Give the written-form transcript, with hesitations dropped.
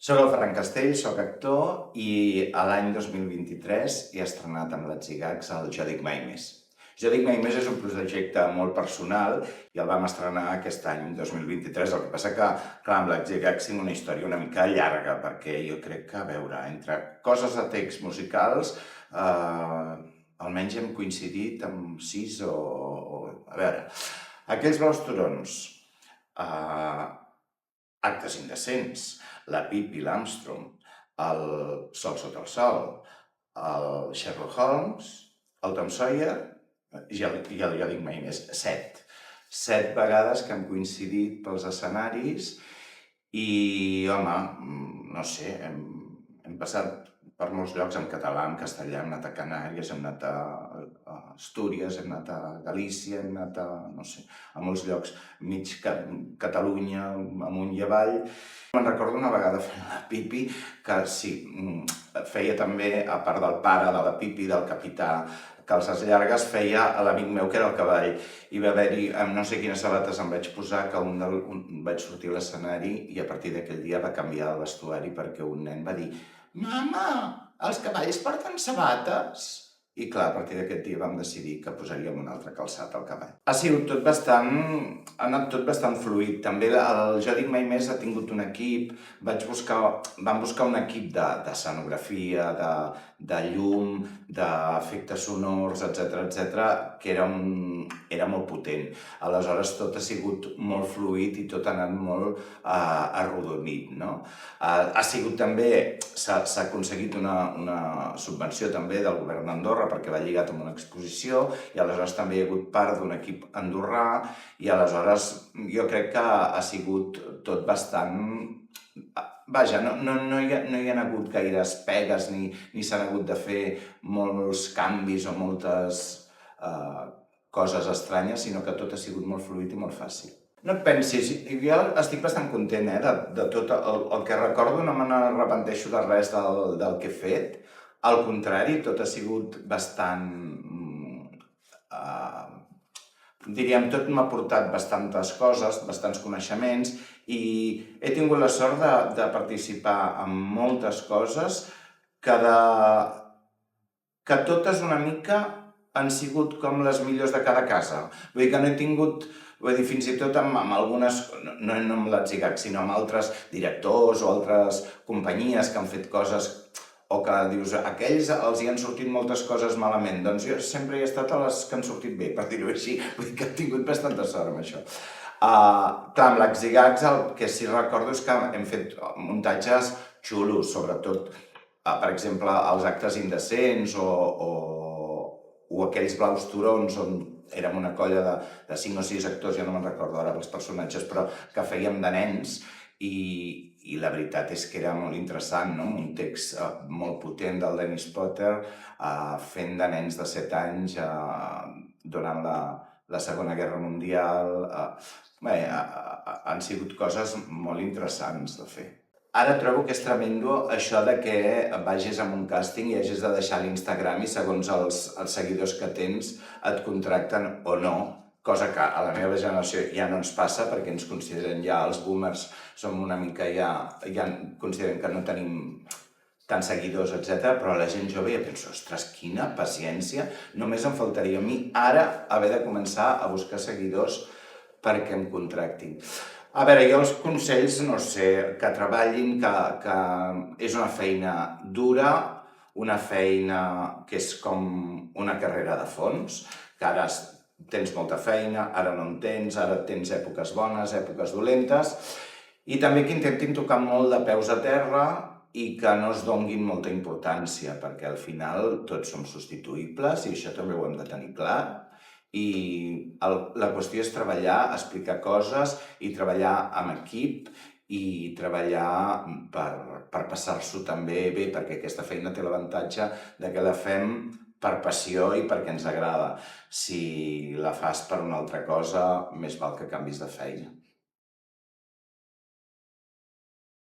Soc el Ferran Castell, soc actor i l'any 2023 he estrenat amb l'Atzigags el Jo dic mai més. Jo dic mai més és un projecte molt personal i el vam estrenar aquest any 2023. El que passa que, clar, amb l'Atzigags tinc una història una mica llarga perquè jo crec que, a veure, entre coses de text musicals, almenys hem coincidit amb 6 o... A veure, Aquells blaus turons, Actes indecents, la Pippi l'Armstrong, el Sol sota el sol, el Sherlock Holmes, el Tom Sawyer i el Jo dic mai més. 7. 7 vegades que hem coincidit pels escenaris i, home, no sé, hem passat per molts llocs en català, en castellà, hem anat a Canàries, hem anat a Astúries, hem anat a Galícia, hem anat a, no sé, a molts llocs, mig Catalunya, amunt i avall. Me'n recordo una vegada fent la Pippi, que sí, feia també, a part del pare de la Pippi, del capità Calces Llargues, feia l'amic meu que era el cavall. I va haver-hi, no sé quines sabates em vaig posar, que vaig sortir a l'escenari i a partir d'aquell dia va canviar el vestuari perquè un nen va dir: «Mama, els cavalls porten sabates?» I clar, a partir d'aquest dia vam decidir que posaríem un altre calçat al cavall. Ha anat tot bastant fluid. També el Jo dic mai més ha tingut un equip, vam buscar un equip d'escenografia, de llum, d'efectes sonors, etc, que era molt potent. Aleshores tot ha sigut molt fluid i tot ha anat molt arrodonit, no? Ha sigut també, s'ha aconseguit una subvenció també del govern d'Andorra perquè va lligat amb una exposició i aleshores també hi ha hagut part d'un equip andorrà i aleshores jo crec que ha sigut tot bastant... Vaja, no hi ha hagut gaires pegues ni s'han hagut de fer molts canvis o moltes coses estranyes, sinó que tot ha sigut molt fluid i molt fàcil. No et pensis, jo estic bastant content de tot el que recordo, no me n'arrepenteixo de res del que he fet. Al contrari, tot ha sigut bastant... Diríem, tot m'ha portat bastantes coses, bastants coneixements i he tingut la sort de participar en moltes coses que totes una mica han sigut com les millors de cada casa. Vull dir que no he tingut... Vull dir, fins i tot amb algunes, no amb l'Atzigags, sinó amb altres directors o altres companyies que han fet coses o que dius, aquells els hi han sortit moltes coses malament. Doncs jo sempre he estat a les que han sortit bé, per dir-ho així. Vull dir que he tingut bastanta sort amb això. Clar, amb l'Atzigags el que sí recordo és que hem fet muntatges xulos, sobretot, per exemple, els Actes indecents o aquells blaus turons on érem una colla de 5 o 6 actors, ja no me'n recordo ara els personatges, però que fèiem de nens i la veritat és que era molt interessant, no? Un text molt potent del Dennis Potter fent de nens de 7 anys durant la Segona Guerra Mundial. Bé, han sigut coses molt interessants de fer. Ara trobo que és tremendo això de que vagis a un càsting i hagis de deixar l'Instagram i segons els seguidors que tens et contracten o no, cosa que a la meva generació ja no ens passa perquè ens consideren ja, els boomers som una mica ja consideren que no tenim tants seguidors, etc. Però la gent jove ja penso, ostres, quina paciència, només em faltaria a mi ara haver de començar a buscar seguidors perquè em contractin. A veure, jo els consells, no sé, que treballin, que és una feina dura, una feina que és com una carrera de fons, que ara tens molta feina, ara no en tens, ara tens èpoques bones, èpoques dolentes, i també que intentin tocar molt de peus a terra i que no es donguin molta importància, perquè al final tots som substituïbles i això també ho hem de tenir clar. I la qüestió és treballar, explicar coses i treballar amb equip i treballar per passar-s'ho també bé, perquè aquesta feina té l'avantatge que la fem per passió i perquè ens agrada. Si la fas per una altra cosa, més val que canvis de feina.